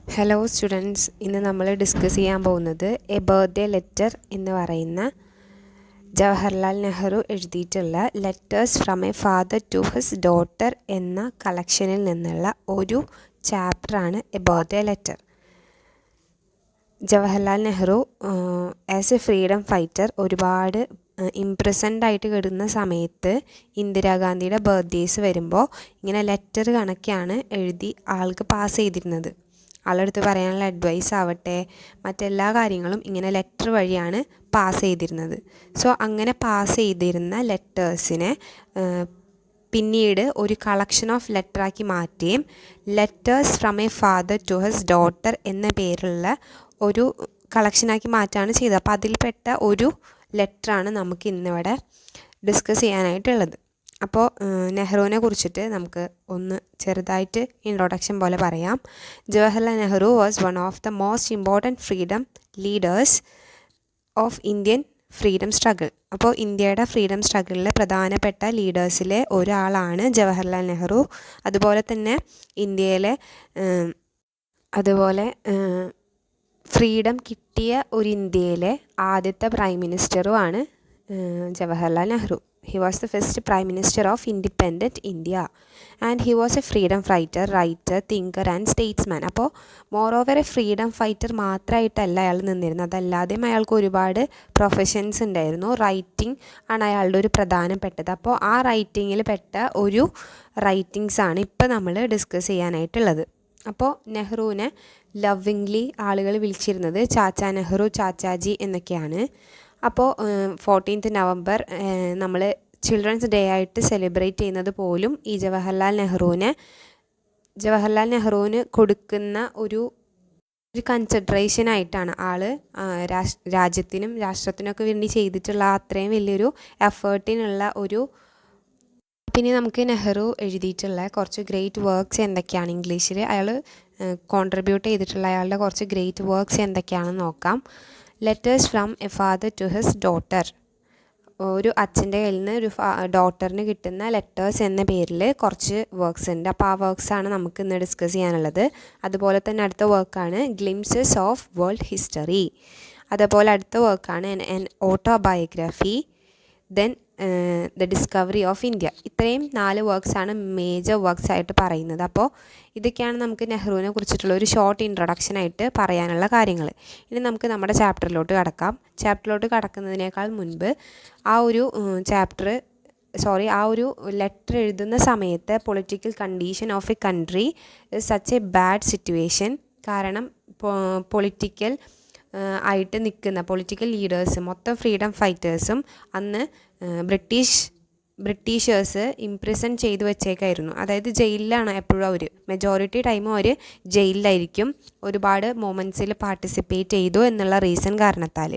Hello students, ഇന്ന് നമ്മൾ discuss ചെയ്യാൻ പോകുന്നത് എ ബർത്ത്ഡേ ലെറ്റർ എന്ന് പറയുന്ന ജവഹർലാൽ നെഹ്റു എഴുതിയിട്ടുള്ള letters from a father to his daughter എന്ന കളക്ഷനിൽ നിന്നുള്ള ഒരു ചാപ്റ്ററാണ് a birthday letter. Jawaharlal Nehru as a freedom fighter ഒരുപാട് ഇംപ്രസൻഡ് ആയിട്ട് കിടന്ന സമയത്ത് ഇന്ദിരാഗാന്ധിയുടെ ബർത്ത്ഡേയ്സ് വരുമ്പോൾ ഇങ്ങനെ ലെറ്റർ കണക്കെയാണ് എഴുതി ആൾക്ക് പാസ് ചെയ്തിരുന്നത്. ആളടുത്ത് പറയാനുള്ള അഡ്വൈസ് ആവട്ടെ മറ്റെല്ലാ കാര്യങ്ങളും ഇങ്ങനെ ലെറ്റർ വഴിയാണ് പാസ് ചെയ്തിരുന്നത്. സോ അങ്ങനെ പാസ് ചെയ്തിരുന്ന ലെറ്റേഴ്സിനെ പിന്നീട് ഒരു കളക്ഷൻ ഓഫ് ലെറ്ററാക്കി മാറ്റുകയും letters from a father to his daughter എന്ന പേരുള്ള ഒരു കളക്ഷനാക്കി മാറ്റുകയാണ് ചെയ്തത്. അപ്പോൾ അതിൽപ്പെട്ട ഒരു ലെറ്ററാണ് നമുക്ക് ഇന്നിവിടെ ഡിസ്കസ് ചെയ്യാനായിട്ടുള്ളത്. അപ്പോൾ നെഹ്റുവിനെ കുറിച്ചിട്ട് നമുക്ക് ഒന്ന് ചെറുതായിട്ട് ഇൻട്രൊഡക്ഷൻ പോലെ പറയാം. Jawaharlal Nehru was one of the most important freedom leaders of Indian freedom struggle. അപ്പോൾ ഇന്ത്യയുടെ ഫ്രീഡം സ്ട്രഗിളിലെ പ്രധാനപ്പെട്ട ലീഡേഴ്സിലെ ഒരാളാണ് ജവഹർലാൽ നെഹ്റു. അതുപോലെ തന്നെ ഇന്ത്യയിലെ ഫ്രീഡം കിട്ടിയ ഒരു ഇന്ത്യയിലെ ആദ്യത്തെ പ്രൈം മിനിസ്റ്ററുമാണ് Jawaharlal Nehru. He was the first Prime Minister of Independent India and he was a freedom fighter, writer, thinker and statesman. അപ്പോൾ മോറോവർ എ ഫ്രീഡം ഫൈറ്റർ മാത്രമായിട്ടല്ല അയാൾ നിന്നിരുന്നത്, അതല്ലാതെയും അയാൾക്ക് ഒരുപാട് പ്രൊഫഷൻസ് ഉണ്ടായിരുന്നു. റൈറ്റിംഗ് ആണ് അയാളുടെ ഒരു പ്രധാനപ്പെട്ടത്. അപ്പോൾ ആ റൈറ്റിങ്ങിൽ പെട്ട ഒരു റൈറ്റിങ്സാണ് ഇപ്പോൾ നമ്മൾ ഡിസ്കസ് ചെയ്യാനായിട്ടുള്ളത്. അപ്പോൾ നെഹ്റുവിനെ ലവിങ്ലി ആളുകൾ വിളിച്ചിരുന്നത് ചാച്ചാ നെഹ്റു, ചാച്ചാജി എന്നൊക്കെയാണ്. അപ്പോൾ 14th നവംബർ നമ്മൾ ചിൽഡ്രൻസ് ഡേ ആയിട്ട് സെലിബ്രേറ്റ് ചെയ്യുന്നത് പോലും ഈ ജവഹർലാൽ നെഹ്റുവിന് കൊടുക്കുന്ന ഒരു കൺസിഡറേഷനായിട്ടാണ്. ആൾ രാജ്യത്തിനും രാഷ്ട്രത്തിനൊക്കെ വേണ്ടി ചെയ്തിട്ടുള്ള അത്രയും വലിയൊരു എഫേർട്ടിനുള്ള ഒരു. പിന്നെ നമുക്ക് നെഹ്റു എഴുതിയിട്ടുള്ള കുറച്ച് ഗ്രേറ്റ് വർക്ക്സ് എന്തൊക്കെയാണ്, ഇംഗ്ലീഷിൽ അയാൾ കോൺട്രിബ്യൂട്ട് ചെയ്തിട്ടുള്ള അയാളുടെ കുറച്ച് ഗ്രേറ്റ് വർക്ക്സ് എന്തൊക്കെയാണെന്ന് നോക്കാം. Letters from a father to his daughter. ഒരു അച്ഛൻ്റെ കയ്യിൽ നിന്ന് ഒരു ഡോട്ടറിന് കിട്ടുന്ന ലെറ്റേഴ്സ് എന്ന പേരിൽ കുറച്ച് വർക്ക്സ് ഉണ്ട്. അപ്പോൾ ആ വർക്ക്സാണ് നമുക്ക് ഇന്ന് ഡിസ്കസ് ചെയ്യാനുള്ളത്. അതുപോലെ തന്നെ അടുത്ത വർക്കാണ് ഗ്ലിംസസ് ഓഫ് വേൾഡ് ഹിസ്റ്ററി. അതുപോലെ അടുത്ത വർക്കാണ് N autobiography. Then the discovery of India. ഇത്രയും 4 വർക്ക്സാണ് മേജർ വർക്ക്സ് ആയിട്ട് പറയുന്നത്. അപ്പോൾ ഇതൊക്കെയാണ് നമുക്ക് നെഹ്റുവിനെ കുറിച്ചിട്ടുള്ള ഒരു ഷോർട്ട് ഇൻട്രൊഡക്ഷനായിട്ട് പറയാനുള്ള കാര്യങ്ങൾ. ഇനി നമുക്ക് നമ്മുടെ ചാപ്റ്ററിലോട്ട് കടക്കാം. ചാപ്റ്ററിലോട്ട് കടക്കുന്നതിനേക്കാൾ മുൻപ് ആ ഒരു ലെറ്റർ എഴുതുന്ന സമയത്ത് political condition of A country such A bad situation. കാരണം പൊളിറ്റിക്കൽ ആയിട്ട് നിൽക്കുന്ന പൊളിറ്റിക്കൽ ലീഡേഴ്സ് മൊത്തം ഫ്രീഡം ഫൈറ്റേഴ്സും അന്ന് ബ്രിട്ടീഷേഴ്സ് ഇംപ്രിസൺ ചെയ്തു വെച്ചേക്കായിരുന്നു. അതായത് ജയിലിലാണ് എപ്പോഴും അവർ, മെജോറിറ്റി ടൈമും അവർ ജയിലിലായിരിക്കും. ഒരുപാട് മൊമെൻറ്റ്സിൽ പാർട്ടിസിപ്പേറ്റ് ചെയ്തു എന്നുള്ള റീസൺ കാരണത്താൽ.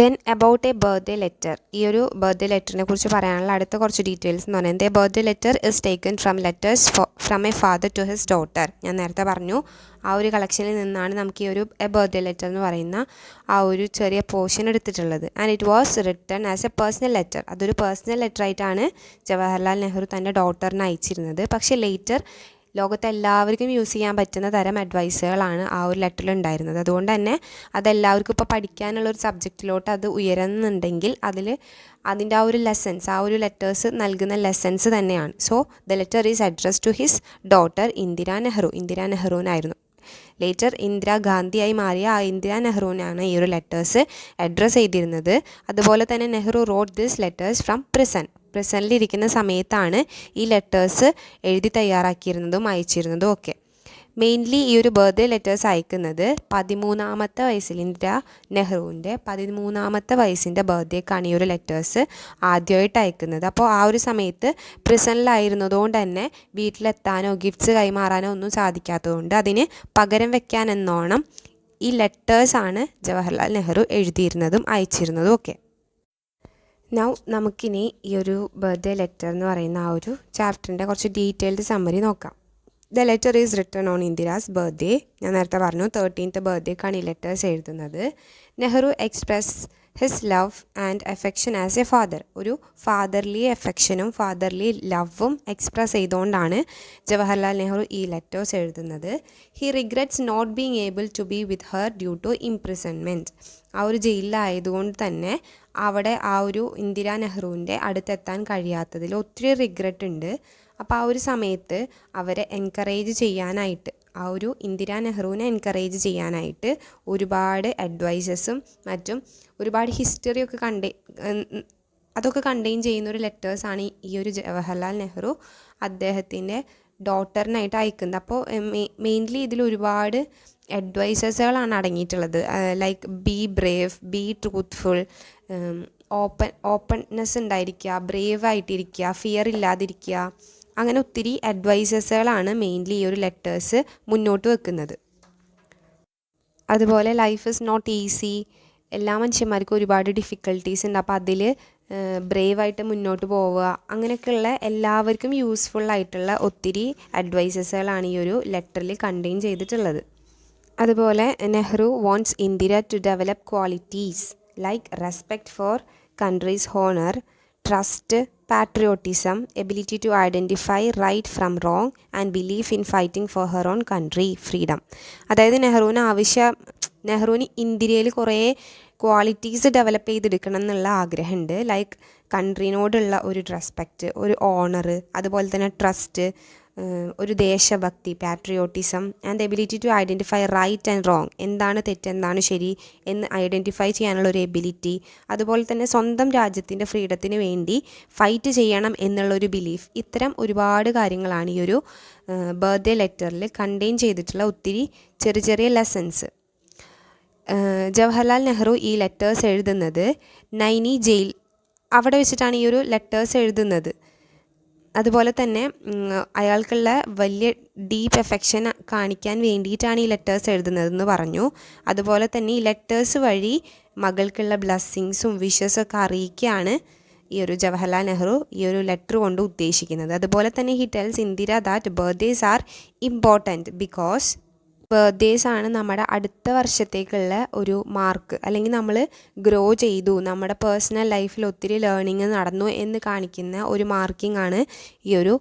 Then about A birthday letter. ഈ ഒരു ബർത്ത്ഡേ ലെറ്ററിനെ കുറിച്ച് പറയാനുള്ള അടുത്ത കുറച്ച് ഡീറ്റെയിൽസ് എന്ന് പറയുന്നത് a birthday letter is taken from letters from a father to his daughter. ഞാൻ നേരത്തെ പറഞ്ഞു, ആ ഒരു കളക്ഷനിൽ നിന്നാണ് നമുക്ക് ഈ ഒരു എ ബർത്ത്ഡേ ലെറ്റർ എന്ന് പറയുന്ന ആ ഒരു ചെറിയ പോർഷൻ എടുത്തിട്ടുള്ളത്. And it was written as A personal letter. അതൊരു പേഴ്സണൽ ലെറ്റർ ആയിട്ടാണ് ജവഹർലാൽ നെഹ്റു തൻ്റെ ഡോട്ടറിന് അയച്ചിരുന്നത്. പക്ഷേ ലേറ്റർ ലോകത്തെ എല്ലാവർക്കും യൂസ് ചെയ്യാൻ പറ്റുന്ന തരം അഡ്വൈസുകളാണ് ആ ഒരു ലെറ്ററിൽ ഉണ്ടായിരുന്നത്. അതുകൊണ്ട് തന്നെ അതെല്ലാവർക്കും ഇപ്പോൾ പഠിക്കാനുള്ളൊരു സബ്ജക്റ്റിലോട്ട് അത് ഉയരുന്നുണ്ടെങ്കിൽ അതിൻ്റെ ആ ഒരു ലെസൺസ്, ആ ഒരു ലെറ്റേഴ്സ് നൽകുന്ന ലെസൺസ് തന്നെയാണ്. So the letter is address to his daughter Indira നെഹ്റുവിനായിരുന്നു. ലേറ്റർ ഇന്ദിരാഗാന്ധിയായി മാറിയ ആ ഇന്ദിരാ നെഹ്റുവിനാണ് ഈ ഒരു ലെറ്റേഴ്സ് അഡ്രസ്സ് ചെയ്തിരുന്നത്. അതുപോലെ തന്നെ Nehru wrote this letters from പ്രിസണിലിരിക്കുന്ന സമയത്താണ് ഈ ലെറ്റേഴ്സ് എഴുതി തയ്യാറാക്കിയിരുന്നതും അയച്ചിരുന്നതും ഒക്കെ. മെയിൻലി ഈ ഒരു ബർത്ത്ഡേ ലെറ്റേഴ്സ് അയക്കുന്നത് 13ാമത്തെ വയസ്സിൽ, ഇന്ദിരാ നെഹ്റുവിൻ്റെ 13ാമത്തെ വയസ്സിൻ്റെ ബർത്ത്ഡേക്കാണ് ഈ ഒരു ലെറ്റേഴ്സ് ആദ്യമായിട്ട് അയക്കുന്നത്. അപ്പോൾ ആ ഒരു സമയത്ത് പ്രിസണിലായിരുന്നതുകൊണ്ട് തന്നെ വീട്ടിലെത്താനോ ഗിഫ്റ്റ്സ് കൈമാറാനോ ഒന്നും സാധിക്കാത്തതുകൊണ്ട് അതിന് പകരം വെക്കാൻ എന്നോണം ഈ ലെറ്റേഴ്സാണ് ജവഹർലാൽ നെഹ്റു എഴുതിയിരുന്നതും അയച്ചിരുന്നതും ഒക്കെ. നൗ നമുക്കിനി ഈ ഒരു ബർത്ത്ഡേ ലെറ്റർ എന്ന് പറയുന്ന ആ ഒരു ചാപ്റ്ററിൻ്റെ കുറച്ച് ഡീറ്റെയിൽഡ് സമ്മറി നോക്കാം. The letter is written on Indira's birthday. ഞാൻ നേരത്തെ പറഞ്ഞു 13th ബർത്ത്ഡേക്കാണ് ഈ ലെറ്റേഴ്സ് എഴുതുന്നത്. Nehru express his love and affection as a father. ഒരു ഫാദർലി അഫെക്ഷനും ഫാദർലി ലവും എക്സ്പ്രസ് ചെയ്തുകൊണ്ടാണ് ജവഹർലാൽ നെഹ്റു ഈ ലെറ്റേഴ്സ് എഴുതുന്നത്. He regrets not being able to be with her due to imprisonment. ആ ഒരു ജയിലിലായതുകൊണ്ട് തന്നെ അവിടെ ആ ഒരു ഇന്ദിരാ നെഹ്റുവിൻ്റെ അടുത്തെത്താൻ കഴിയാത്തതിൽ ഒത്തിരി റിഗ്രറ്റ് ഉണ്ട്. അപ്പോൾ ആ ഒരു സമയത്ത് അവരെ എൻകറേജ് ചെയ്യാനായിട്ട്, ആ ഒരു ഇന്ദിരാ നെഹ്റുവിനെ എൻകറേജ് ചെയ്യാനായിട്ട് ഒരുപാട് അഡ്വൈസസും മറ്റും ഒരുപാട് ഹിസ്റ്ററിയൊക്കെ അതൊക്കെ കണ്ടെയ്ൻ ചെയ്യുന്ന ഒരു ലെറ്റേഴ്സാണ് ഈ ഒരു ജവഹർലാൽ നെഹ്റു അദ്ദേഹത്തിൻ്റെ ഡോട്ടറിനായിട്ട് അയക്കുന്നത്. അപ്പോൾ മെയിൻലി ഇതിൽ ഒരുപാട് അഡ്വൈസസുകളാണ് അടങ്ങിയിട്ടുള്ളത്. Like be brave, be truthful, openness ഉണ്ടായിരിക്കുക, ബ്രേവ് ആയിട്ടിരിക്കുക, ഫിയർ ഇല്ലാതിരിക്കുക, അങ്ങനെ ഒത്തിരി അഡ്വൈസസുകളാണ് മെയിൻലി ഈ ഒരു ലെറ്റേഴ്സ് മുന്നോട്ട് വെക്കുന്നത്. അതുപോലെ ലൈഫ് ഇസ് നോട്ട് ഈസി, എല്ലാ മനുഷ്യന്മാർക്കും ഒരുപാട് ഡിഫിക്കൽട്ടീസ് ഉണ്ട്. അപ്പോൾ അതിൽ ബ്രേവായിട്ട് മുന്നോട്ട് പോവുക, അങ്ങനെയൊക്കെയുള്ള എല്ലാവർക്കും യൂസ്ഫുൾ ആയിട്ടുള്ള ഒത്തിരി അഡ്വൈസസുകളാണ് ഈ ഒരു ലെറ്ററിൽ കണ്ടെയ്ൻ ചെയ്തിട്ടുള്ളത്. അതുപോലെ Nehru wants Indira to develop qualities like respect for countries honour, trust, patriotism, ability to identify right from wrong and belief in fighting for her own country, freedom. അതായത് നെഹ്റുവിന് ഇന്ത്യയിൽ കുറേ ക്വാളിറ്റീസ് ഡെവലപ്പ് ചെയ്തെടുക്കണം എന്നുള്ള ആഗ്രഹമുണ്ട്. ലൈക്ക് കൺട്രീനോടുള്ള ഒരു റെസ്പെക്റ്റ്, ഒരു ഓണർ, അതുപോലെ തന്നെ ട്രസ്റ്റ്, ഒരു ദേശഭക്തി, patriotism, and ability to identify right and wrong, എന്താണ് തെറ്റ് എന്താണ് ശരി എന്ന് ഐഡൻറ്റിഫൈ ചെയ്യാനുള്ള ഒരു എബിലിറ്റി, അതുപോലെ തന്നെ സ്വന്തം രാജ്യത്തിൻ്റെ ഫ്രീഡത്തിന് വേണ്ടി ഫൈറ്റ് ചെയ്യണം എന്നുള്ളൊരു ബിലീഫ്. ഇത്തരം ഒരുപാട് കാര്യങ്ങളാണ് ഈ ഒരു ബർത്ത്ഡേ ലെറ്ററിൽ കണ്ടെയ്ൻ ചെയ്തിട്ടുള്ള ഒത്തിരി ചെറിയ ചെറിയ ലെസൺസ്. ജവഹർലാൽ നെഹ്റു ഈ ലെറ്റേഴ്സ് എഴുതുന്നത് നൈനി ജയിൽ, അവിടെ വെച്ചിട്ടാണ് ഈ ഒരു ലെറ്റേഴ്സ് എഴുതുന്നത്. അതുപോലെ തന്നെ അയാൾക്കുള്ള വലിയ ഡീപ്പ് എഫെക്ഷൻ കാണിക്കാൻ വേണ്ടിയിട്ടാണ് ഈ ലെറ്റേഴ്സ് എഴുതുന്നതെന്ന് പറഞ്ഞു. അതുപോലെ തന്നെ ഈ ലെറ്റേഴ്സ് വഴി മകൾക്കുള്ള ബ്ലെസ്സിങ്സും വിഷസൊക്കെ അറിയിക്കുകയാണ് ഈ ഒരു ജവഹർലാൽ നെഹ്റു ഈ ഒരു ലെറ്റർ കൊണ്ട് ഉദ്ദേശിക്കുന്നത്. അതുപോലെ തന്നെ he tells Indira that birthdays are important because birthdays ആണ് നമ്മുടെ അടുത്ത വർഷത്തേക്കുള്ള ഒരു മാർക്ക്, അല്ലെങ്കിൽ നമ്മൾ ഗ്രോ ചെയ്തു, നമ്മുടെ പേഴ്സണൽ ലൈഫിൽ ഒത്തിരി ലേണിങ് നടന്നു എന്ന് കാണിക്കുന്ന ഒരു മാർക്കിംഗ് ആണ് ഈ ഒരു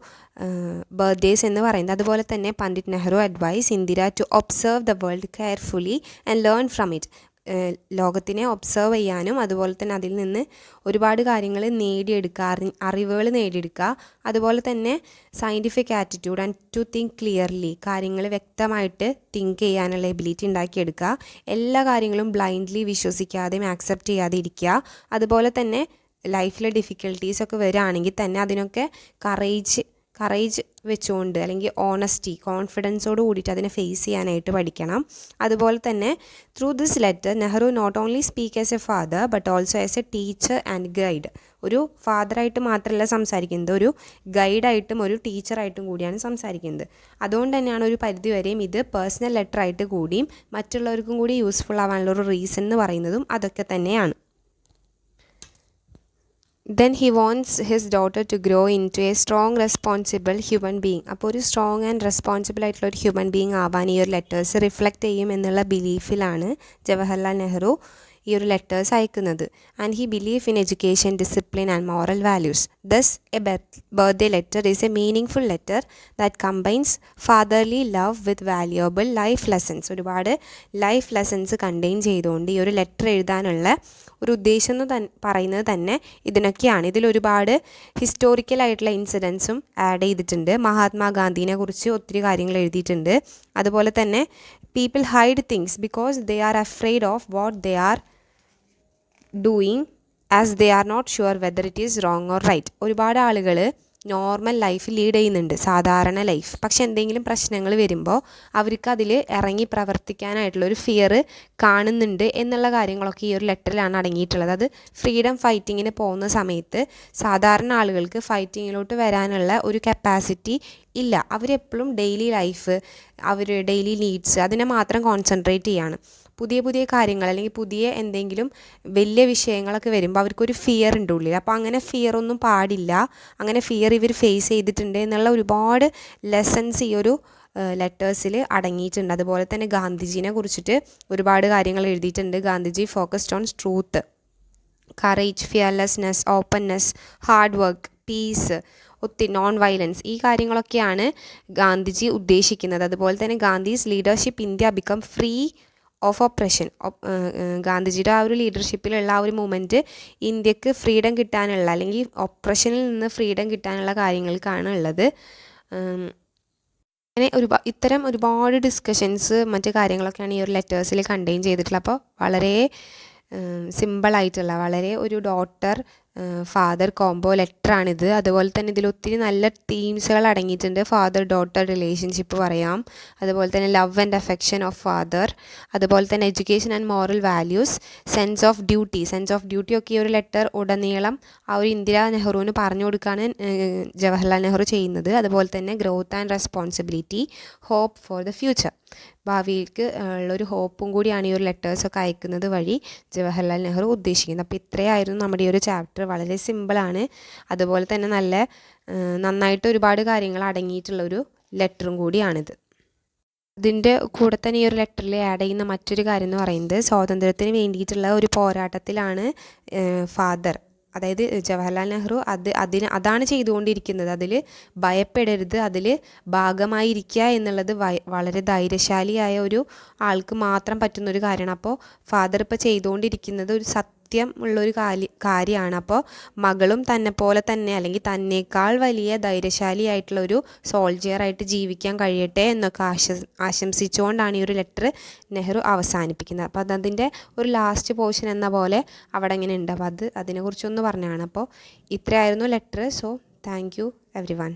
ബർത്ത്ഡേസ് എന്ന് പറയുന്നത്. അതുപോലെ തന്നെ Pandit Nehru advise Indira to observe the world carefully and learn from it. ലോകത്തിനെ ഒബ്സർവ് ചെയ്യാനും അതുപോലെ തന്നെ അതിൽ നിന്ന് ഒരുപാട് കാര്യങ്ങൾ നേടിയെടുക്കുക, അറിവുകൾ നേടിയെടുക്കുക. അതുപോലെ തന്നെ scientific attitude and to think clearly, കാര്യങ്ങൾ വ്യക്തമായിട്ട് തിങ്ക് ചെയ്യാനുള്ള എബിലിറ്റി ഉണ്ടാക്കിയെടുക്കുക. എല്ലാ കാര്യങ്ങളും ബ്ലൈൻഡ്ലി വിശ്വസിക്കാതെയും ആക്സെപ്റ്റ് ചെയ്യാതെ ഇരിക്കുക. അതുപോലെ തന്നെ ലൈഫിൽ ഡിഫിക്കൽട്ടീസൊക്കെ വരികയാണെങ്കിൽ തന്നെ അതിനൊക്കെ കറേജ് വെച്ചുകൊണ്ട്, അല്ലെങ്കിൽ ഓണസ്റ്റി, കോൺഫിഡൻസോട് കൂടിയിട്ട് അതിനെ ഫേസ് ചെയ്യാനായിട്ട് പഠിക്കണം. അതുപോലെ തന്നെ through this letter Nehru not only speak as a father but also as a teacher and guide. ഒരു ഫാദറായിട്ട് മാത്രമല്ല സംസാരിക്കുന്നത്, ഒരു ഗൈഡായിട്ടും ഒരു ടീച്ചറായിട്ടും കൂടിയാണ് സംസാരിക്കുന്നത്. അതുകൊണ്ട് തന്നെയാണ് ഒരു പരിധിവരെയും ഇത് പേഴ്സണൽ ലെറ്റർ ആയിട്ട് കൂടിയും മറ്റുള്ളവർക്കും കൂടി യൂസ്ഫുൾ ആവാനുള്ള ഒരു റീസൺ എന്ന് പറയുന്നതും അതൊക്കെ തന്നെയാണ്. Then he wants his daughter to grow into a strong, responsible human being. അപ്പോൾ ഒരു സ്ട്രോങ് ആൻഡ് റെസ്പോൺസിബിൾ ആയിട്ടുള്ള ഒരു ഹ്യൂമൻ ബീങ് ആവാൻ ഈ ഒരു ലെറ്റേഴ്സ് റിഫ്ലക്റ്റ് ചെയ്യും എന്നുള്ള ബിലീഫിലാണ് ജവഹർലാൽ നെഹ്റു ഈ ഒരു ലെറ്റേഴ്സ് അയക്കുന്നത്. And he believe in education, discipline and moral values. Thus a birthday letter is a meaning letter that combines fatherly love with valuable life lessons. ഒരുപാട് ലൈഫ് ലെസൺസ് കണ്ടെയ്ൻ ചെയ്തുകൊണ്ട് ഈ ഒരു letter എഴുതാനുള്ള ഒരു ഉദ്ദേശം എന്ന് പറയുന്നത് തന്നെ ഇതിനൊക്കെയാണ്. ഇതിലൊരുപാട് ഹിസ്റ്റോറിക്കലായിട്ടുള്ള ഇൻസിഡൻസും ആഡ് ചെയ്തിട്ടുണ്ട്. മഹാത്മാഗാന്ധിനെ കുറിച്ച് ഒത്തിരി കാര്യങ്ങൾ എഴുതിയിട്ടുണ്ട്. അതുപോലെ തന്നെ people hide things because they are afraid of what they are doing as they are not sure whether it is wrong or right. ഒരുപാട് ആളുകൾ നോർമൽ ലൈഫ് ലീഡ് ചെയ്യുന്നുണ്ട്, സാധാരണ ലൈഫ്. പക്ഷെ എന്തെങ്കിലും പ്രശ്നങ്ങൾ വരുമ്പോൾ അവർക്ക് അതിൽ ഇറങ്ങി പ്രവർത്തിക്കാനായിട്ടുള്ളൊരു ഫിയർ കാണുന്നുണ്ട് എന്നുള്ള കാര്യങ്ങളൊക്കെ ഈ ഒരു ലെറ്ററിലാണ് അടങ്ങിയിട്ടുള്ളത്. അത് ഫ്രീഡം ഫൈറ്റിങ്ങിന് പോകുന്ന സമയത്ത് സാധാരണ ആളുകൾക്ക് ഫൈറ്റിങ്ങിലോട്ട് വരാനുള്ള ഒരു കപ്പാസിറ്റി ഇല്ല. അവരെപ്പോഴും ഡെയിലി ലൈഫ്, അവർ ഡെയിലി നീഡ്സ് അതിനെ മാത്രം കോൺസെൻട്രേറ്റ് ചെയ്യാണ്. പുതിയ പുതിയ കാര്യങ്ങൾ അല്ലെങ്കിൽ പുതിയ എന്തെങ്കിലും വലിയ വിഷയങ്ങളൊക്കെ വരുമ്പോൾ അവർക്കൊരു ഫിയർ ഉണ്ട് ഉള്ളിൽ. അപ്പോൾ അങ്ങനെ ഫിയർ ഒന്നും പാടില്ല. അങ്ങനെ ഫിയർ ഇവർ ഫേസ് ചെയ്തിട്ടുണ്ട് എന്നുള്ള ഒരുപാട് ലെസൺസ് ഈ ഒരു ലെറ്റേഴ്സിൽ അടങ്ങിയിട്ടുണ്ട്. അതുപോലെ തന്നെ ഗാന്ധിജീനെ കുറിച്ചിട്ട് ഒരുപാട് കാര്യങ്ങൾ എഴുതിയിട്ടുണ്ട്. Gandhiji focused on truth, courage, fearlessness, openness, hard work, peace, ഒത്തിരി നോൺ വയലൻസ്, ഈ കാര്യങ്ങളൊക്കെയാണ് ഗാന്ധിജി ഉദ്ദേശിക്കുന്നത്. അതുപോലെ തന്നെ Gandhi's leadership India become free of oppression. ഗാന്ധിജിയുടെ ആ ഒരു ലീഡർഷിപ്പിലുള്ള ആ ഒരു മൂമെൻറ്റ് ഇന്ത്യക്ക് ഫ്രീഡം കിട്ടാനുള്ള, അല്ലെങ്കിൽ ഒപ്രഷനിൽ നിന്ന് ഫ്രീഡം കിട്ടാനുള്ള കാര്യങ്ങൾക്കാണ് ഉള്ളത്. അങ്ങനെ ഇത്തരം ഒരുപാട് ഡിസ്കഷൻസ് മറ്റു കാര്യങ്ങളൊക്കെയാണ് ഈ ഒരു ലെറ്റേഴ്സിൽ കണ്ടെയ്ൻ ചെയ്തിട്ടുള്ളത്. അപ്പോൾ വളരെ സിമ്പിളായിട്ടുള്ള, വളരെ ഒരു ഡോട്ടർ ഫാദർ കോംബോ ലെറ്ററാണിത്. അതുപോലെ തന്നെ ഇതിൽ ഒത്തിരി നല്ല തീംസുകൾ അടങ്ങിയിട്ടുണ്ട്. ഫാദർ ഡോട്ടർ റിലേഷൻഷിപ്പ് പറയാം, അതുപോലെ തന്നെ love and affection of father, അതുപോലെ തന്നെ education and moral values, sense of duty ഒക്കെ ഈ ഒരു ലെറ്റർ ഉടനീളം ആ ഒരു ഇന്ദിരാ നെഹ്റുവിന് പറഞ്ഞു കൊടുക്കുകയാണ് ജവഹർലാൽ നെഹ്റു ചെയ്യുന്നത്. അതുപോലെ തന്നെ growth and responsibility, hope for the future, ഭാവിയിലേക്ക് ഉള്ളൊരു ഹോപ്പും കൂടിയാണ് ഈ ഒരു ലെറ്റേഴ്സൊക്കെ അയക്കുന്നത് വഴി ജവഹർലാൽ നെഹ്റു ഉദ്ദേശിക്കുന്നത്. അപ്പോൾ ഇത്രയായിരുന്നു നമ്മുടെ ഈ ഒരു ചാപ്റ്റർ. വളരെ സിമ്പിളാണ്, അതുപോലെ തന്നെ നന്നായിട്ട് ഒരുപാട് കാര്യങ്ങൾ അടങ്ങിയിട്ടുള്ളൊരു ലെറ്ററും കൂടിയാണിത്. ഇതിൻ്റെ കൂടെ തന്നെ ഈ ഒരു ലെറ്ററിൽ ആഡ് ചെയ്യുന്ന മറ്റൊരു കാര്യം എന്ന് പറയുന്നത്, സ്വാതന്ത്ര്യത്തിന് വേണ്ടിയിട്ടുള്ള ഒരു പോരാട്ടത്തിലാണ് ഫാദർ, അതായത് ജവഹർലാൽ നെഹ്റു അതാണ് ചെയ്തുകൊണ്ടിരിക്കുന്നത്. അതിൽ ഭയപ്പെടരുത്, അതിൽ ഭാഗമായിരിക്കുക എന്നുള്ളത് വളരെ ധൈര്യശാലിയായ ഒരു ആൾക്ക് മാത്രം പറ്റുന്നൊരു കാര്യമാണ്. അപ്പോൾ ഫാദർ ഇപ്പോൾ ചെയ്തുകൊണ്ടിരിക്കുന്നത് ഒരു ഉള്ളൊരു കാര്യമാണ്. അപ്പോൾ മകളും തന്നെ പോലെ തന്നെ, അല്ലെങ്കിൽ തന്നേക്കാൾ വലിയ ധൈര്യശാലിയായിട്ടുള്ള ഒരു സോൾജിയറായിട്ട് ജീവിക്കാൻ കഴിയട്ടെ എന്നൊക്കെ ആശംസിച്ചുകൊണ്ടാണ് ഈ ഒരു ലെറ്റർ നെഹ്റു അവസാനിപ്പിക്കുന്നത്. അപ്പോൾ അതിൻ്റെ ഒരു ലാസ്റ്റ് പോർഷൻ എന്ന പോലെ അവിടെ ഇങ്ങനെ ഉണ്ട്. അപ്പോൾ അതിനെക്കുറിച്ചൊന്ന് പറഞ്ഞതാണ്. അപ്പോൾ ഇത്രയായിരുന്നു letter. So thank you every one.